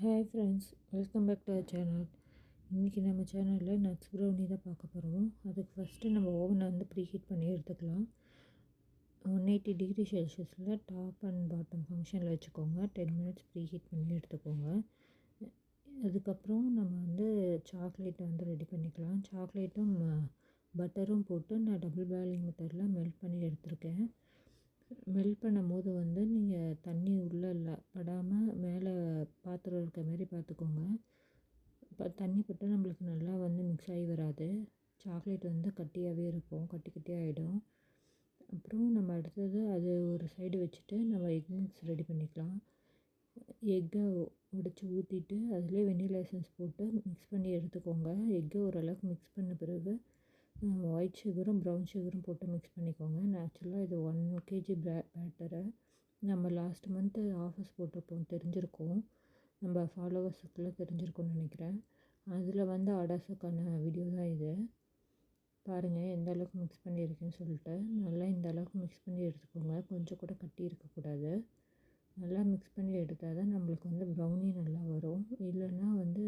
Hi friends, welcome back to our channel. இன்றைக்கி நம்ம சேனலில் நட்ஸ் ப்ரௌனி தான் பார்க்க போகிறோம். அதுக்கு ஃபஸ்ட்டு நம்ம ஓவனை வந்து ப்ரீஹீட் பண்ணி எடுத்துக்கலாம். 180 டிகிரி செல்சியஸில் டாப் அண்ட் பாட்டம் ஃபங்க்ஷனில் வச்சுக்கோங்க. 10 மினிட்ஸ் ப்ரீஹீட் பண்ணி எடுத்துக்கோங்க. அதுக்கப்புறம் நம்ம வந்து சாக்லேட்டை வந்து ரெடி பண்ணிக்கலாம். சாக்லேட்டும் பட்டரும் போட்டு நான் டபுள் பாயிலிங் மெத்தடில் மெல்ட் பண்ணி எடுத்திருக்கேன். மெல்ட் பண்ணும்போது வந்து நீங்கள் தண்ணி உள்ளே படாமல் மேலே பாத்திரம் இருக்க மாதிரி பார்த்துக்கோங்க. இப்போ தண்ணி பட்டு நம்மளுக்கு நல்லா வந்து மிக்ஸ் ஆகி வராது. சாக்லேட் வந்து கட்டியாகவே இருக்கும், கட்டி கட்டியாக ஆகிடும். அப்புறம் நம்ம அடுத்தது அது ஒரு சைடு வச்சுட்டு நம்ம எக் மிக்ஸ் ரெடி பண்ணிக்கலாம். எக்கை உடைச்சி ஊற்றிட்டு அதிலே வெண்ணிலா எசன்ஸ் போட்டு மிக்ஸ் பண்ணி எடுத்துக்கோங்க. எக்கை ஓரளவுக்கு மிக்ஸ் பண்ண பிறகு ஒயிட் சுகரும் ப்ரௌன் சுகரும் போட்டு மிக்ஸ் பண்ணிக்கோங்க. ஆக்சுவலாக இது 1 kg பேட்டரை நம்ம லாஸ்ட் மந்த்து ஆஃபர்ஸ் போட்டிருப்போம், தெரிஞ்சிருக்கோம். நம்ம ஃபாலோவர்ஸுக்குள்ளே தெரிஞ்சிருக்கோன்னு நினைக்கிறேன். அதில் வந்து ஆர்டர்ஸுக்கான வீடியோ தான் இது. பாருங்கள் எந்த அளவுக்கு மிக்ஸ் பண்ணியிருக்கேன்னு சொல்லிட்டு. நல்லா இந்த அளவுக்கு மிக்ஸ் பண்ணி எடுத்துக்கோங்க. கொஞ்சம் கூட கட்டி இருக்கக்கூடாது. நல்லா மிக்ஸ் பண்ணி எடுத்தால் தான் நம்மளுக்கு வந்து ப்ரௌனி நல்லா வரும். இல்லைன்னா வந்து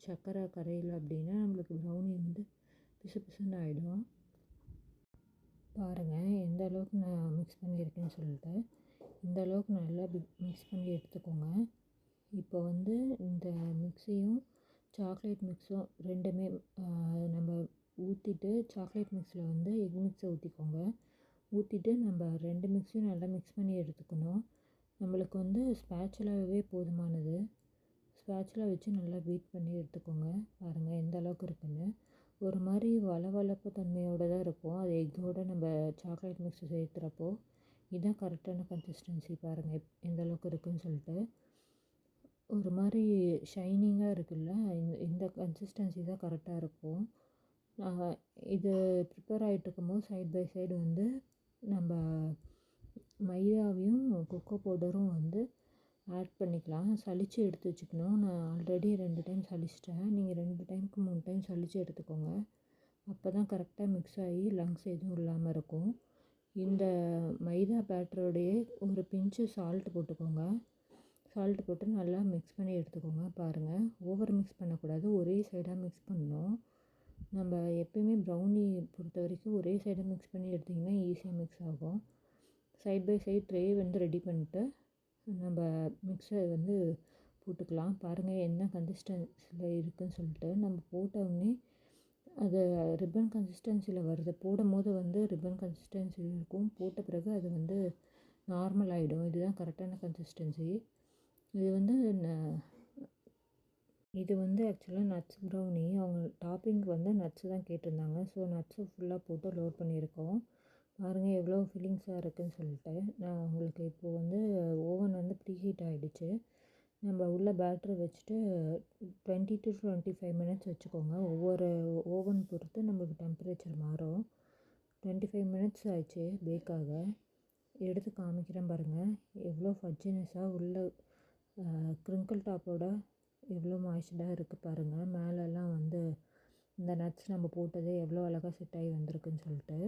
சர்க்கரை கரையில் அப்படின்னா நம்மளுக்கு ப்ரௌனி வந்து பிசு பிசுன்னு ஆகிடும். பாருங்கள் எந்த அளவுக்கு நான் மிக்ஸ் பண்ணியிருக்கேன்னு சொல்லிட்டு. இந்த அளவுக்கு நல்லா மிக்ஸ் பண்ணி எடுத்துக்கோங்க. இப்போ வந்து இந்த மிக்ஸையும் சாக்லேட் மிக்ஸும் ரெண்டுமே நம்ம ஊற்றிட்டு சாக்லேட் மிக்ஸில் வந்து எக் மிக்ஸை ஊற்றிக்கோங்க. ஊற்றிட்டு நம்ம 2 மிக்ஸையும் நல்லா மிக்ஸ் பண்ணி எடுத்துக்கணும். நம்மளுக்கு வந்து ஸ்பேச்சுலாவே போதுமானது. ஸ்பேச்சுலா வச்சு நல்லா பீட் பண்ணி எடுத்துக்கோங்க. பாருங்கள் எந்த அளவுக்கு இருக்குன்னு. ஒரு மாதிரி வளவளப்பு தன்மையோடு தான் இருக்கும். அது எக்கோடு நம்ம சாக்லேட் மிக்ஸ் சேர்த்துறப்போ இதுதான் கரெக்டான கன்சிஸ்டன்சி. பாருங்கள் எந்த அளவுக்கு இருக்குதுன்னு சொல்லிட்டு. ஒரு மாதிரி ஷைனிங்காக இருக்குல்ல, இந்த கன்சிஸ்டன்சி தான் கரெக்டாக இருக்கும். இது ப்ரிப்பேர் ஆகிட்டு இருக்கும்போது சைட் பை சைடு வந்து நம்ம மைதாவையும் கொக்கோ பவுடரும் வந்து ஆட் பண்ணிக்கலாம். சலித்து எடுத்து வச்சுக்கணும். நான் ஆல்ரெடி 2 டைம் சலிச்சிட்டேன். நீங்கள் 2 டைமுக்கு 3 டைம் சலித்து எடுத்துக்கோங்க. அப்போ தான் கரெக்டாக மிக்ஸ் ஆகி லங்ஸ் எதுவும் இல்லாமல் இருக்கும். இந்த மைதா பேட்டரோடையே ஒரு பிஞ்சு சால்ட் போட்டுக்கோங்க. சால்ட் போட்டு நல்லா மிக்ஸ் பண்ணி எடுத்துக்கோங்க. பாருங்கள் ஓவர் மிக்ஸ் பண்ணக்கூடாது, ஒரே சைடாக மிக்ஸ் பண்ணணும். நம்ம எப்பயுமே ப்ரௌனி பொறுத்த வரைக்கும் ஒரே சைடாக மிக்ஸ் பண்ணி எடுத்திங்கன்னா ஈஸியாக மிக்ஸ் ஆகும். சைட் பை சைட் ட்ரே வந்து ரெடி பண்ணிட்டு நம்ம மிக்ஸை வந்து போட்டுக்கலாம். பாருங்கள் என்ன கன்சிஸ்டன்சியில் இருக்குதுன்னு சொல்லிட்டு. நம்ம போட்டோடனே அது ரிப்பன் கன்சிஸ்டன்சியில் வருது. போடும் போது வந்து ரிப்பன் கன்சிஸ்டன்சியில் இருக்கும். போட்ட பிறகு அது வந்து நார்மல் ஆகிடும். இதுதான் கரெக்டான கன்சிஸ்டன்சி. இது வந்து ஆக்சுவலாக நட்ஸ் ப்ரௌனி. அவங்க டாப்பிங் வந்து நட்ஸு தான் கேட்டிருந்தாங்க. ஸோ நட்ஸு ஃபுல்லாக போட்டு லோட் பண்ணியிருக்கோம். பாருங்கள் எவ்வளோ ஃபில்லிங்ஸாக இருக்குதுன்னு சொல்லிட்டு. நான் உங்களுக்கு இப்போது வந்து ஓவன் வந்து ப்ரீஹீட் ஆகிடுச்சு. நம்ம உள்ள பேட்டரி வச்சுட்டு 20 to 25 மினிட்ஸ் வச்சுக்கோங்க. ஒவ்வொரு ஓவன் பொறுத்து நம்மளுக்கு டெம்பரேச்சர் மாறும். 25 மினிட்ஸ் ஆயிடுச்சு பேக்காக. எடுத்து காமிக்கிறேன் பாருங்கள். எவ்வளோ ஃபட்ஜினஸாக உள்ள க்ரிங்கிள் டாப்போட எவ்வளோ மாய்ஸ்சராக இருக்குது பாருங்கள். மேலெல்லாம் வந்து இந்த நட்ஸ் நம்ம போட்டதே எவ்வளோ அழகாக செட் ஆகி வந்திருக்குன்னு சொல்லிட்டு.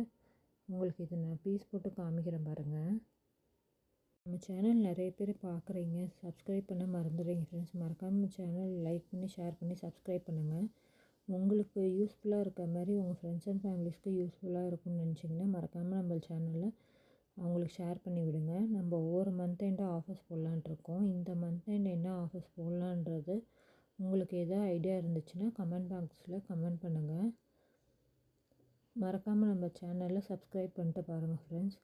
உங்களுக்கு இது நான் பீஸ் போட்டு காமிக்கிறேன் பாருங்கள். நம்ம சேனல் நிறைய பேர் பார்க்குறீங்க, சப்ஸ்கிரைப் பண்ண மறந்துடுறீங்க ஃப்ரெண்ட்ஸ். மறக்காமல் சேனல் லைக் பண்ணி ஷேர் பண்ணி சப்ஸ்கிரைப் பண்ணுங்கள். உங்களுக்கு யூஸ்ஃபுல்லாக இருக்க மாதிரி உங்கள் ஃப்ரெண்ட்ஸ் அண்ட் ஃபேமிலிஸ்க்கு யூஸ்ஃபுல்லாக இருக்கும்னு நினச்சிங்கன்னா மறக்காமல் நம்ம சேனலில் அவங்களுக்கு ஷேர் பண்ணி விடுங்க. நம்ம ஒவ்வொரு மந்த் எண்டாக ஆஃபர்ஸ் போடலான்ட்ருக்கோம். இந்த மந்த் எண்ட் என்ன ஆஃபர்ஸ் போடலான்றது உங்களுக்கு எதாவது ஐடியா இருந்துச்சுன்னா கமெண்ட் பாக்ஸில் கமெண்ட் பண்ணுங்கள். மறக்காமல் நம்ம சேனலில் சப்ஸ்கிரைப் பண்ணிட்டு பாருங்கள் ஃப்ரெண்ட்ஸ்.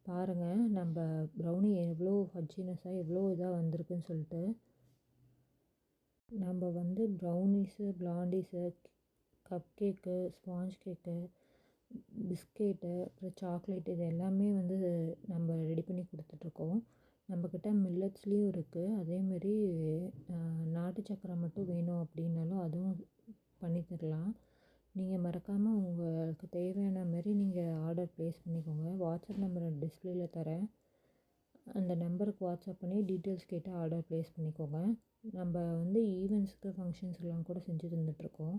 பாருங்கள் நம்ம ப்ரௌனி எவ்வளோ ஃபட்ஜினஸாக எவ்வளோ இதாக வந்திருக்குன்னு சொல்லிட்டு. நம்ம வந்து ப்ரௌனிஸு, பிளாண்டிஸு, கப் கேக்கு, ஸ்பாஞ்ச் கேக்கு, பிஸ்கெட்டு, அப்புறம் சாக்லேட் இது எல்லாமே வந்து நம்ம ரெடி பண்ணி கொடுத்துட்ருக்கோம். நம்மக்கிட்ட மில்லட்ஸ்லேயும் இருக்குது. அதேமாரி நாட்டு சக்கரை மட்டும் வேணும் அப்படின்னாலும் அதுவும் பண்ணி தரலாம். நீங்கள் மறக்காமல் உங்களுக்கு தேவையான மாதிரி நீங்கள் ஆர்டர் ப்ளேஸ் பண்ணிக்கோங்க. வாட்ஸ்அப் நம்பர் டிஸ்பிளேயில் தரேன். அந்த நம்பருக்கு வாட்ஸ்அப் பண்ணி டீட்டெயில்ஸ் கேட்டு ஆர்டர் ப்ளேஸ் பண்ணிக்கோங்க. நம்ம வந்து ஈவெண்ட்ஸுக்கு ஃபங்க்ஷன்ஸ்லாம் கூட செஞ்சு தந்துட்டுருக்கோம்.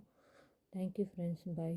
Thank you friends. பை.